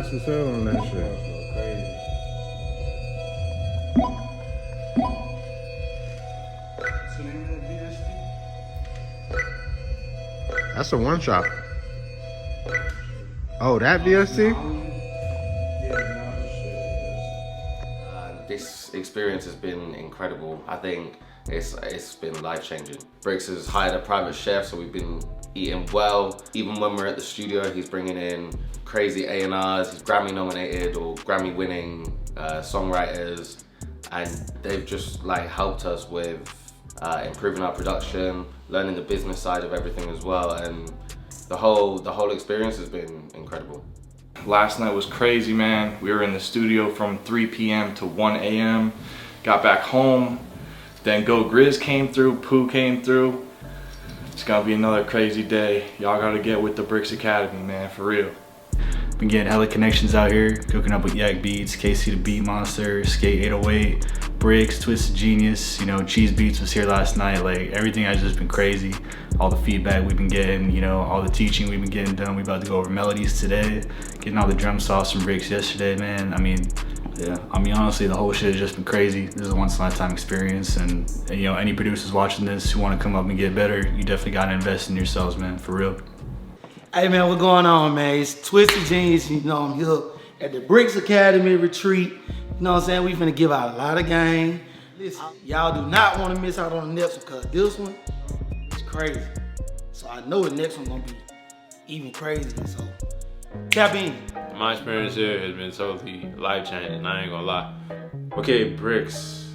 fast as hell on that shit. Crazy. What's the name of that BST? That's a one shot. Oh, that BST? This experience has been incredible. I think it's been life-changing. Bricks has hired a private chef, so we've been eating well. Even when we're at the studio, he's bringing in crazy A&Rs, he's Grammy-nominated or Grammy-winning songwriters, and they've just like helped us with improving our production, learning the business side of everything as well, and the whole experience has been incredible. Last night was crazy, man. We were in the studio from 3 p.m. to 1 a.m. Got back home. Then Go Grizz came through, Pooh came through. It's gonna be another crazy day. Y'all gotta get with the Bricks Academy, man, for real. Been getting hella connections out here, cooking up with Yak Beats, KC the Beat Monster, Skate 808, Bricks, Twisted Genius, you know, Cheese Beats was here last night. Like, everything has just been crazy. All the feedback we've been getting, you know, all the teaching we've been getting done. We about to go over melodies today, getting all the drum sauce from Bricks yesterday, man. I mean, yeah, honestly, the whole shit has just been crazy. This is a once in a lifetime experience, and you know, any producers watching this who want to come up and get better, you definitely gotta invest in yourselves, man, for real. Hey man, what's going on, man? It's Twisted Genius, you know, I'm here at the Bricks Academy retreat. You know what I'm saying? We finna give out a lot of game. Listen, y'all do not wanna miss out on the next one, cause this one is crazy. So I know the next one's gonna be even crazier, so tap in. My experience here has been totally life-changing, I ain't gonna lie. Okay, Bricks,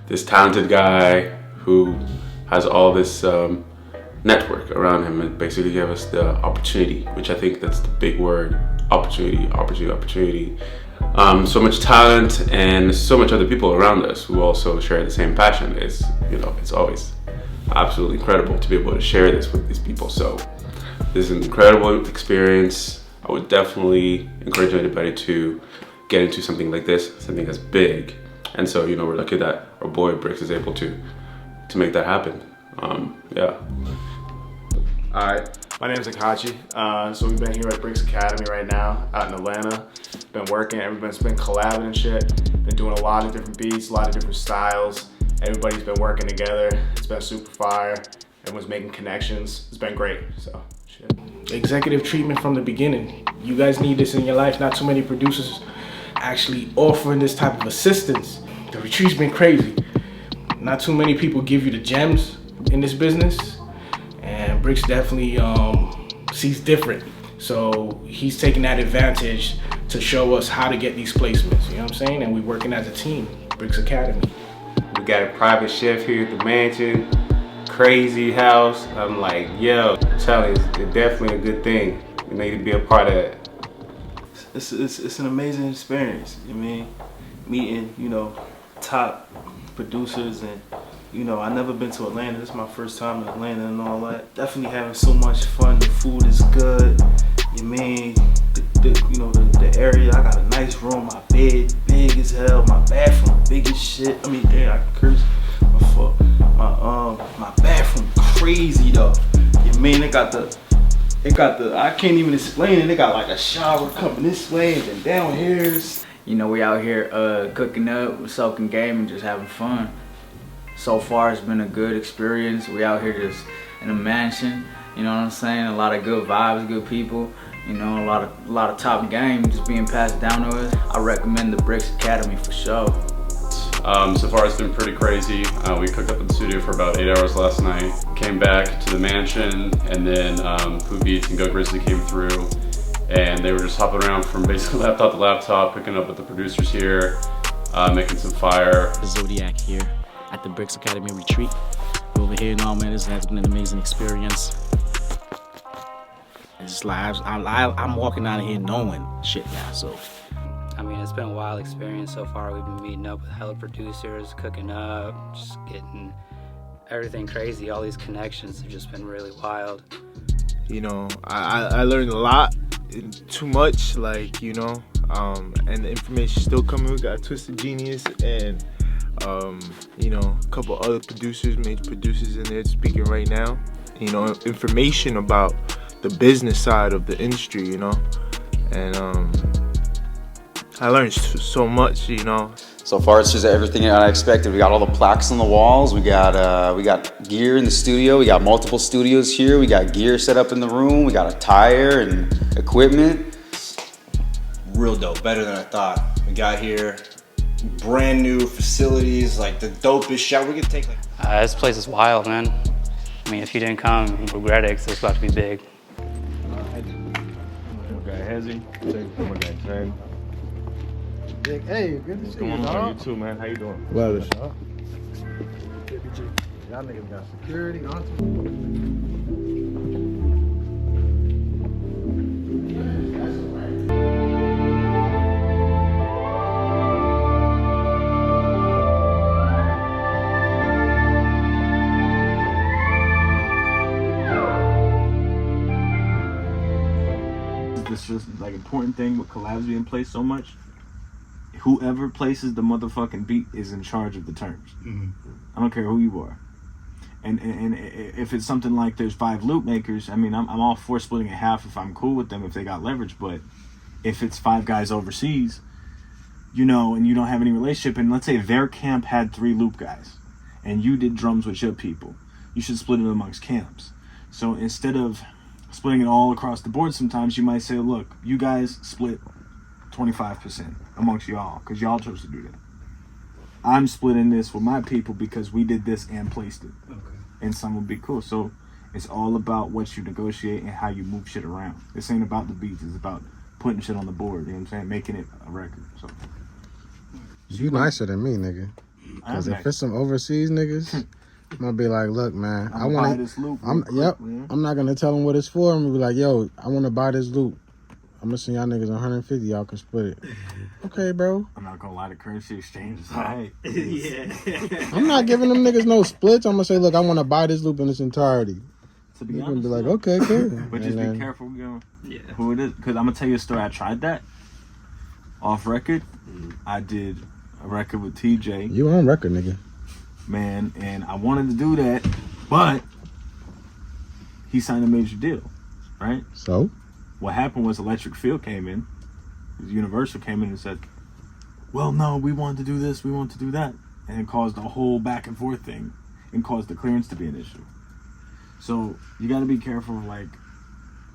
this talented guy who has all this network around him and basically gave us the opportunity, which I think that's the big word, opportunity. So much talent and so much other people around us who also share the same passion. It's, you know, it's always absolutely incredible to be able to share this with these people. So this is an incredible experience. I would definitely encourage anybody to get into something like this, something that's big. And so, you know, we're lucky that our boy Bricks is able to make that happen. Yeah. All right, my name is Akachi. So we've been here at Bricks Academy right now, out in Atlanta. Been working, everybody's been collabing and shit. Been doing a lot of different beats, a lot of different styles. Everybody's been working together. It's been super fire. Everyone's making connections. It's been great, so shit. Executive treatment from the beginning. You guys need this in your life. Not too many producers actually offering this type of assistance. The retreat's been crazy. Not too many people give you the gems in this business, and Bricks definitely sees different. So he's taking that advantage to show us how to get these placements, you know what I'm saying? And we're working as a team, Bricks Academy. We got a private chef here at the mansion, crazy house. I'm like, yo, Charlie, it's definitely a good thing. You need to be a part of it. It's an amazing experience. I mean, meeting, you know, top producers, and you know, I never been to Atlanta. This is my first time in Atlanta and all that. Definitely having so much fun. The food is good. You mean, the area. I got a nice room. My bed big as hell. My bathroom big as shit. I mean, yeah, I can curse. My bathroom crazy though. You mean, it got the. I can't even explain it. They got like a shower coming this way and then down here. You know, we out here cooking up, soaking game, and just having fun. So far, it's been a good experience. We out here just in a mansion, you know what I'm saying? A lot of good vibes, good people, you know, a lot of top game just being passed down to us. I recommend the Bricks Academy for sure. So far it's been pretty crazy. We cooked up in the studio for about 8 hours last night. Came back to the mansion, and then Pooh Beats and Go Grizzly came through, and they were just hopping around from basically laptop to laptop, picking up with the producers here, making some fire. Zodiac here at the Bricks Academy retreat. We're over here now, man. This has been an amazing experience. It's like I'm walking out of here knowing shit now, so. I mean, it's been a wild experience so far. We've been meeting up with hella producers, cooking up, just getting everything crazy. All these connections have just been really wild. You know, I learned a lot, too much, like, you know, and the information's still coming. We got Twisted Genius and, you know, a couple other producers, major producers in there speaking right now. You know, information about the business side of the industry, you know. and I learned so much, you know. So far, it's just everything unexpected. We got all the plaques on the walls. We got gear in the studio. We got multiple studios here. We got gear set up in the room. We got a tire and equipment. Real dope, better than I thought. We got here, brand new facilities, like the dopest shot. We could take like. This place is wild, man. I mean, if you didn't come, you regret it, because it's about to be big. Okay, Hezzy. Hey, good to see you, dog. You too, man. How you doing? Love it. Y'all niggas got security on. This is like important thing with collabs being placed so much. Whoever places the motherfucking beat is in charge of the terms. I don't care who you are. And if it's something like there's 5 loop makers, I mean, I'm all for splitting it half if I'm cool with them, if they got leverage. But if it's 5 guys overseas, you know, and you don't have any relationship, and let's say their camp had 3 loop guys, and you did drums with your people, you should split it amongst camps. So instead of splitting it all across the board, sometimes you might say, look, you guys split 25% amongst y'all, because y'all chose to do that. I'm splitting this with my people because we did this and placed it. Okay. And some will be cool. So it's all about what you negotiate and how you move shit around. This ain't about the beats, it's about putting shit on the board, you know what I'm saying? Making it a record. So You nicer than me, nigga. Because if it's some overseas niggas, I'm gonna be like, look, man, I want this loop. I'm not gonna tell them what it's for. I'm gonna be like, yo, I want to buy this loop. I'm gonna send y'all niggas 150. Y'all can split it. Okay, bro. I'm not gonna lie, the currency exchange is alright. Yeah. I'm not giving them niggas no splits. I'm gonna say, look, I want to buy this loop in its entirety. To be You're honest, gonna be like, okay, cool. But just be careful, who it is, because I'm gonna tell you a story. I tried that off record. I did a record with TJ. You on record, nigga? Man, and I wanted to do that, but he signed a major deal, right? So what happened was Electric Field came in, Universal came in and said, well, no, we want to do this, we want to do that. And it caused a whole back and forth thing and caused the clearance to be an issue. So you got to be careful of like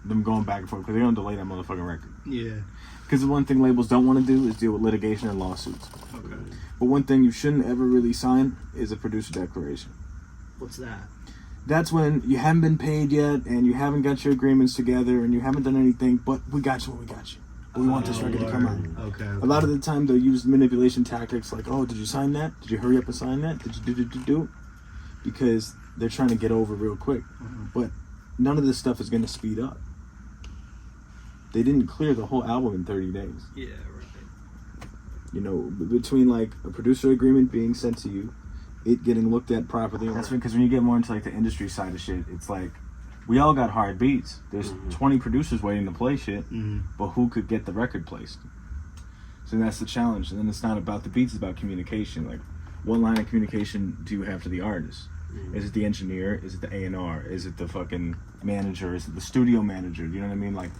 them going back and forth, because they're going to delay that motherfucking record. Yeah. Because the one thing labels don't want to do is deal with litigation and lawsuits. Okay. But one thing you shouldn't ever really sign is a producer declaration. What's that? That's when you haven't been paid yet, and you haven't got your agreements together, and you haven't done anything, but we got you when we got you. We want this record to come out. Okay. A lot of the time, they'll use manipulation tactics like, oh, did you sign that? Did you hurry up and sign that? Did you do? Because they're trying to get over real quick. But none of this stuff is going to speed up. They didn't clear the whole album in 30 days. Yeah, right. You know, between like a producer agreement being sent to you, it getting looked at properly. That's because when you get more into like the industry side of shit, it's like we all got hard beats. There's 20 producers waiting to play shit, but who could get the record placed? So that's the challenge. And then it's not about the beats, it's about communication. Like, what line of communication do you have to the artist? Is it the engineer? Is it the A&R? Is it the fucking manager? Is it the studio manager? You know what I mean? Like,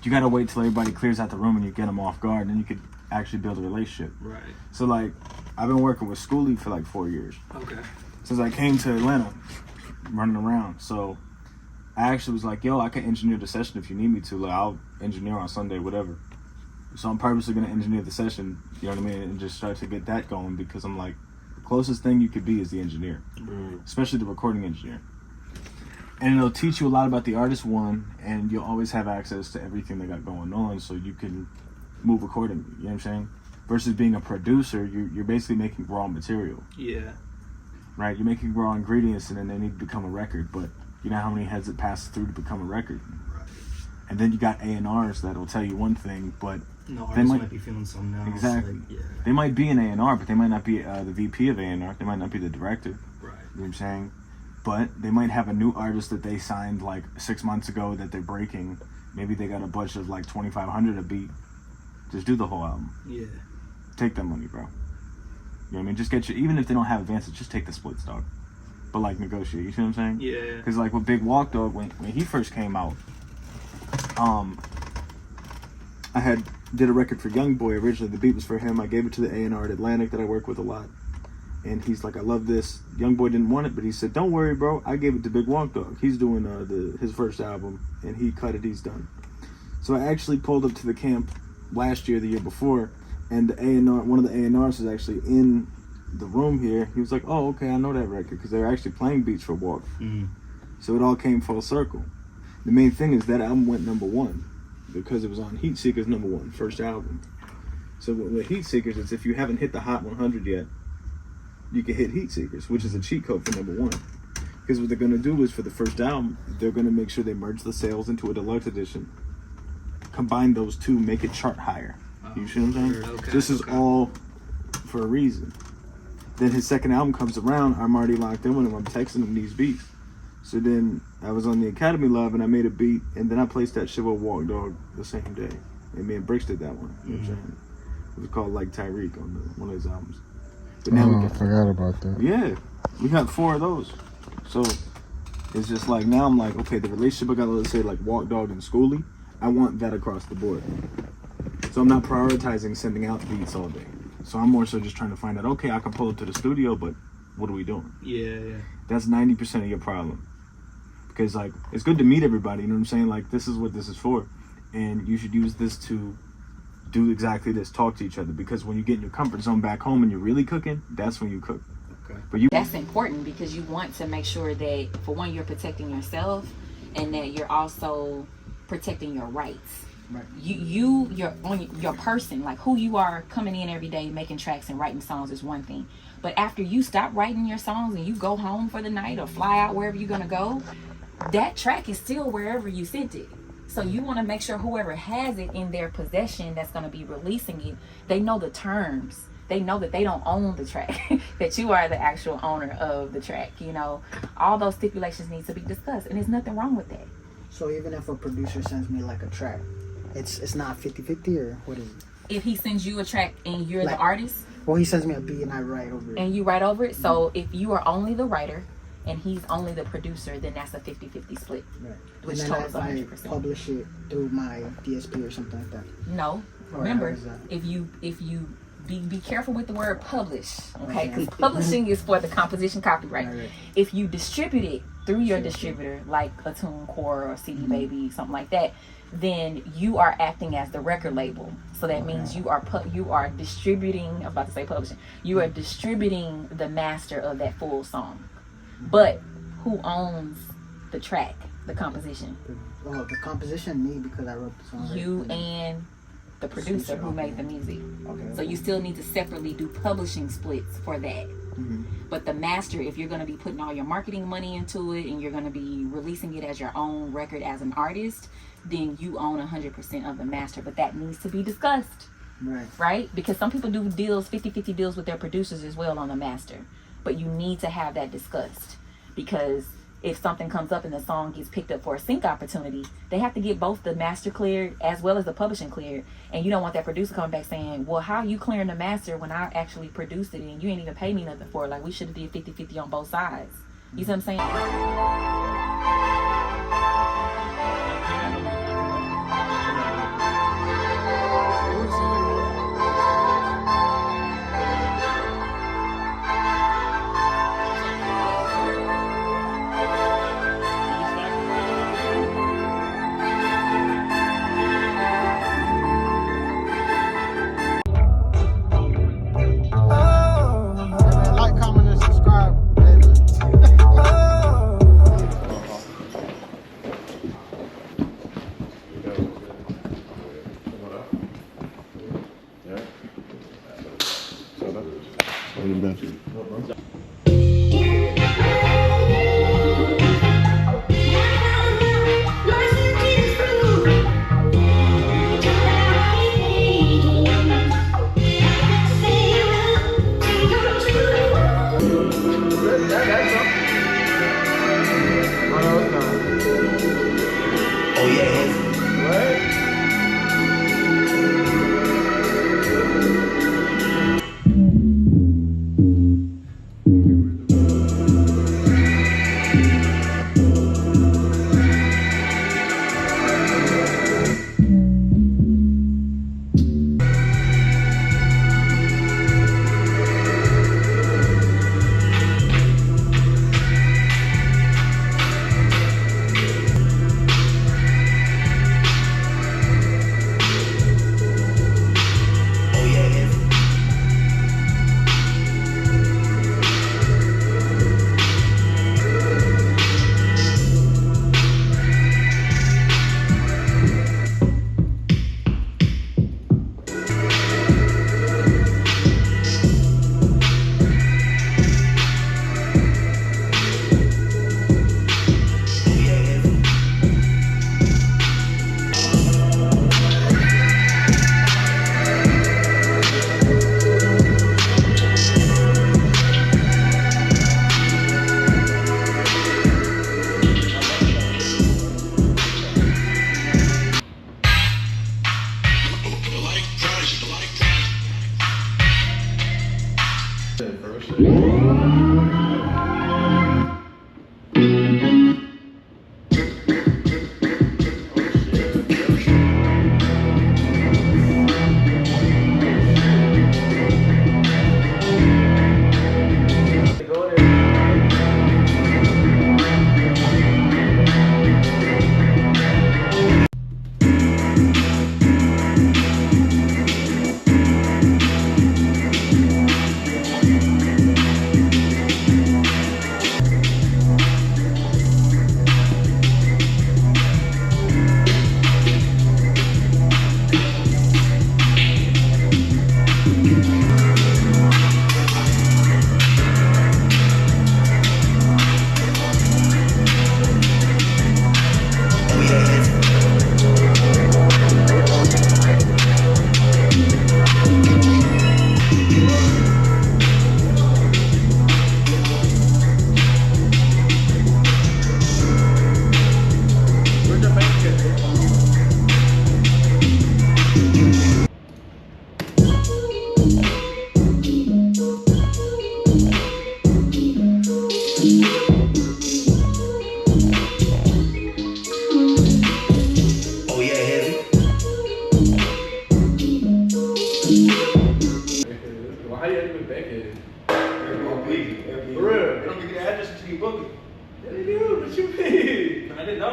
you gotta wait till everybody clears out the room and you get them off guard, and then you could actually build a relationship. Right. So like, I've been working with Schoolie for like 4 years. Okay. Since I came to Atlanta, running around. So I actually was like, yo, I can engineer the session if you need me to. Like, I'll engineer on Sunday, whatever. So I'm purposely gonna engineer the session, you know what I mean, and just start to get that going, because I'm like, the closest thing you could be is the engineer, especially the recording engineer. And it'll teach you a lot about the artist, one, and you'll always have access to everything they got going on, so you can move accordingly, you know what I'm saying? Versus being a producer, you're basically making raw material. Yeah. Right? You're making raw ingredients, and then they need to become a record, but you know how many heads it passes through to become a record? Right. And then you got A&Rs that'll tell you one thing, but no, they might be feeling something else. Exactly. Like, yeah. They might be an A&R, but they might not be the VP of A&R. They might not be the director. Right. You know what I'm saying? But they might have a new artist that they signed like 6 months ago that they're breaking. Maybe they got a budget of like $2,500 a beat. Just do the whole album. Yeah. Take that money, bro. You know what I mean? Just get your, even if they don't have advances, just take the splits, dog. But like negotiate, you see what I'm saying? Yeah. Because like with Big Walk, dog, when he first came out, I did a record for Young Boy originally. The beat was for him. I gave it to the A&R at Atlantic that I work with a lot. And he's like, I love this. Young Boy didn't want it, but he said, don't worry, bro. I gave it to Big Walk Dog. He's doing his first album, and he cut it. He's done. So I actually pulled up to the camp last year, the year before, and the A&R, one of the A&Rs was actually in the room here. He was like, oh, okay, I know that record, because they were actually playing beats for Walk. So it all came full circle. The main thing is that album went #1 because it was on Heat Seekers #1, first album. So with Heat Seekers, it's if you haven't hit the Hot 100 yet, you can hit Heat Seekers, which is a cheat code for #1. Because what they're going to do is for the first album, they're going to make sure they merge the sales into a deluxe edition. Combine those two, make it chart higher. You see what I'm saying? Okay, This is all for a reason. Then his second album comes around, I'm already locked in with him, I'm texting him these beats. So then I was on the Academy Live and I made a beat, and then I placed that shit with Walk Dog the same day. And me and Bricks did that one. You know what I'm saying? It was called Like Tyreek on one of his albums. But now I forgot about that. Yeah, we got 4 of those. So it's just like, now I'm like, okay, the relationship I got, let's say like Walk Dog and Schoolie, I want that across the board. So I'm not prioritizing sending out beats all day. So I'm more so just trying to find out, okay, I can pull up to the studio, but what are we doing? Yeah. That's 90% of your problem. Because like, it's good to meet everybody, you know what I'm saying? Like, this is what this is for. And you should use this to do exactly this, talk to each other. Because when you get in your comfort zone back home and you're really cooking, that's when you cook. Okay. But That's important because you want to make sure that, for one, you're protecting yourself, and that you're also protecting your rights. Right. Your person, like who you are coming in every day, making tracks and writing songs is one thing. But after you stop writing your songs and you go home for the night or fly out wherever you're gonna go, that track is still wherever you sent it. So you want to make sure whoever has it in their possession that's going to be releasing it, they know the terms. They know that they don't own the track, that you are the actual owner of the track. You know, all those stipulations need to be discussed, and there's nothing wrong with that. So even if a producer sends me like a track, it's not 50-50, or what is it? If he sends you a track and you're Like, the artist, well, he sends me a beat and I write over it. and you write over it, so if you are only the writer and he's only the producer, then that's a 50-50 split. Right. Which And then totals I 100%. publish it through my DSP or something like that. No, Or remember, how is that? if you be careful with the word publish, okay? Because Okay. publishing is for the composition copyright. Right. If you distribute it through your distributor, like a TuneCore or CD Baby, something like that, then you are acting as the record label. So that means you are distributing. I'm about to say publishing. You are distributing the master of that full song. But who owns the track, the composition? Oh, the composition, me, because I wrote the song. You and the producer who made the music. Okay. So you still need to separately do publishing splits for that. But the master, if you're going to be putting all your marketing money into it and you're going to be releasing it as your own record as an artist, then you own 100% of the master. But that needs to be discussed, right? Because some people do deals, 50-50 deals with their producers as well on the master. But you need to have that discussed, because if something comes up and the song gets picked up for a sync opportunity, they have to get both the master cleared as well as the publishing cleared. And you don't want that producer coming back saying, well, how are you clearing the master when I actually produced it and you ain't even pay me nothing for it? Like, we should have did 50-50 on both sides. You see what I'm saying? Like, comment, and subscribe.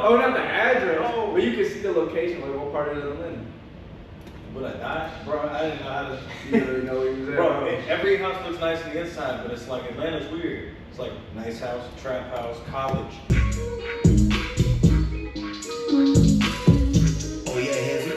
Oh, not the address. Oh. But you can see the location, like what part of Atlanta. Would I die? Bro, I didn't know how to really know where he was at. Bro, every house looks nice on the inside, but it's like Atlanta's weird. It's like nice house, trap house, college. Oh yeah, heavy.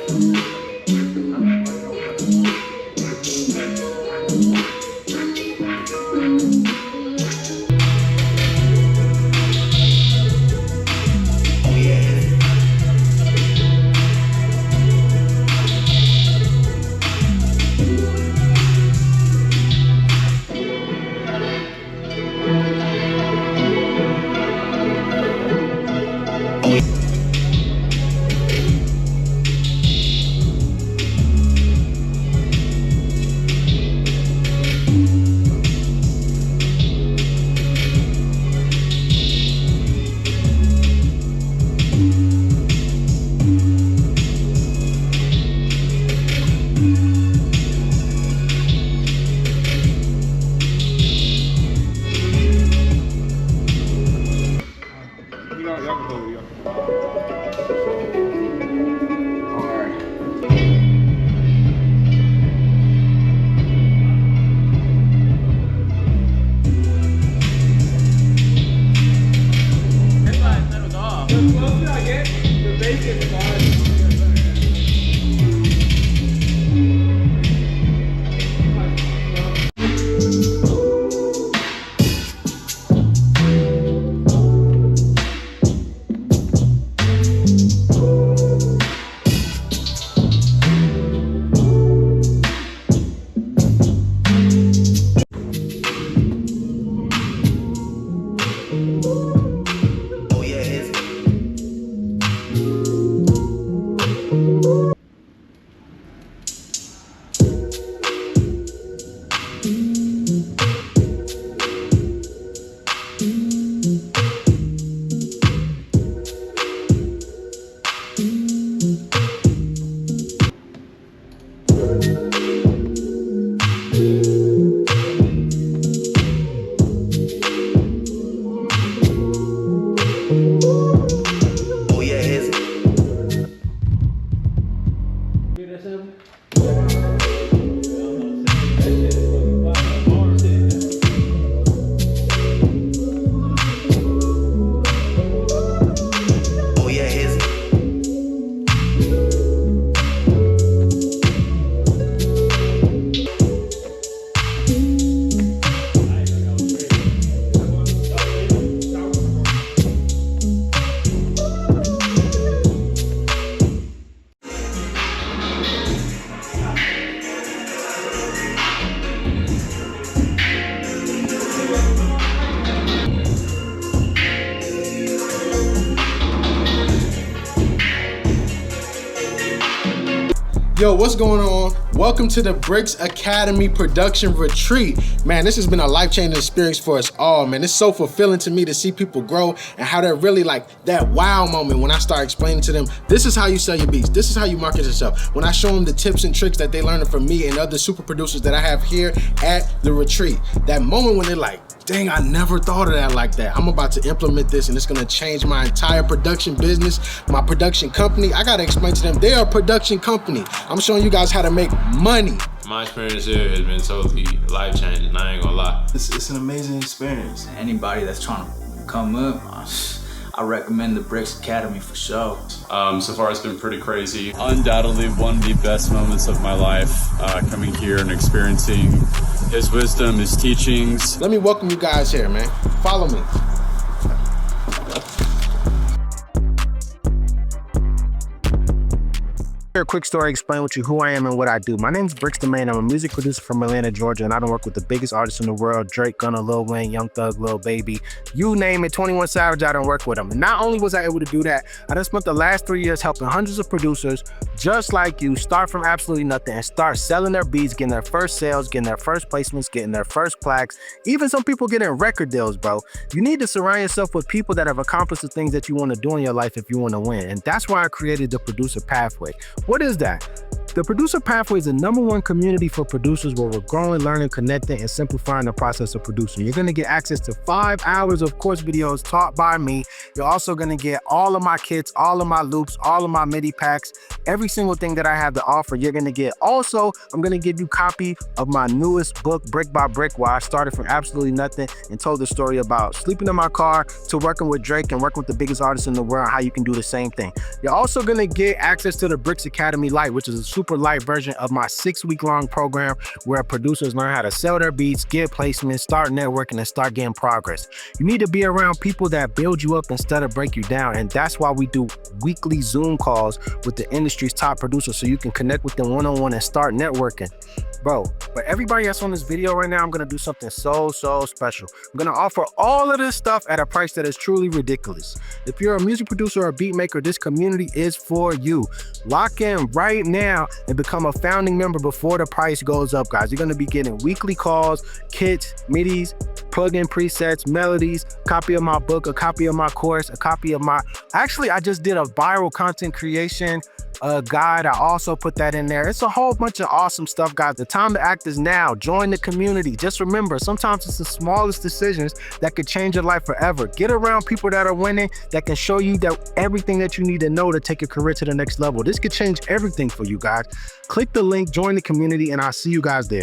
Yo, what's going on? Welcome to the Bricks Academy Production Retreat. Man, this has been a life-changing experience for us all, man. It's so fulfilling to me to see people grow and how they're really like that wow moment when I start explaining to them, this is how you sell your beats, this is how you market yourself. When I show them the tips and tricks that they learned from me and other super producers that I have here at the retreat. That moment when they're like, dang, I never thought of that like that. I'm about to implement this and it's gonna change my entire production business, my production company. I gotta explain to them, they are a production company. I'm showing you guys how to make money. My experience here has been totally life-changing, I ain't gonna lie. It's an amazing experience. Anybody that's trying to come up, I recommend the Bricks Academy for sure. So far it's been pretty crazy. Undoubtedly one of the best moments of my life, coming here and experiencing his wisdom, his teachings. Let me welcome you guys here, man. Follow me. A quick story, explain with you who I am and what I do. My name is Bricksdamane. I'm a music producer from Atlanta, Georgia, and I don't work with the biggest artists in the world, Drake, Gunna, Lil Wayne, Young Thug, Lil Baby. You name it, 21 Savage, I don't work with them. And not only was I able to do that, I done spent the last 3 years helping hundreds of producers just like you start from absolutely nothing and start selling their beats, getting their first sales, getting their first placements, getting their first plaques, even some people getting record deals, bro. You need to surround yourself with people that have accomplished the things that you want to do in your life if you want to win. And that's why I created the Producer Pathway. What is that? The Producer Pathway is the #1 community for producers where we're growing, learning, connecting, and simplifying the process of producing. You're gonna get access to 5 hours of course videos taught by me. You're also gonna get all of my kits, all of my loops, all of my MIDI packs, every single thing that I have to offer, you're gonna get. Also, I'm gonna give you a copy of my newest book, Brick by Brick, where I started from absolutely nothing and told the story about sleeping in my car to working with Drake and working with the biggest artists in the world, and how you can do the same thing. You're also gonna get access to the Bricks Academy Lite, which is a super light version of my 6-week-long program where producers learn how to sell their beats, get placements, start networking, and start getting progress. You need to be around people that build you up instead of break you down, and that's why we do weekly Zoom calls with the industry's top producers so you can connect with them one-on-one and start networking. Bro, for everybody that's on this video right now, I'm gonna do something so special. I'm gonna offer all of this stuff at a price that is truly ridiculous. If you're a music producer or a beat maker, this community is for you. Lock in right now and become a founding member before the price goes up, guys. You're gonna be getting weekly calls, kits, MIDIs, plug-in presets, melodies, copy of my book, a copy of my course, a copy of my... Actually, I just did a viral content creation guide. I also put that in there. It's a whole bunch of awesome stuff, guys. The time to act is now. Join the community. Just remember, sometimes it's the smallest decisions that could change your life forever. Get around people that are winning, that can show you that everything that you need to know to take your career to the next level. This could change everything for you guys. Click the link, join the community, and I'll see you guys there.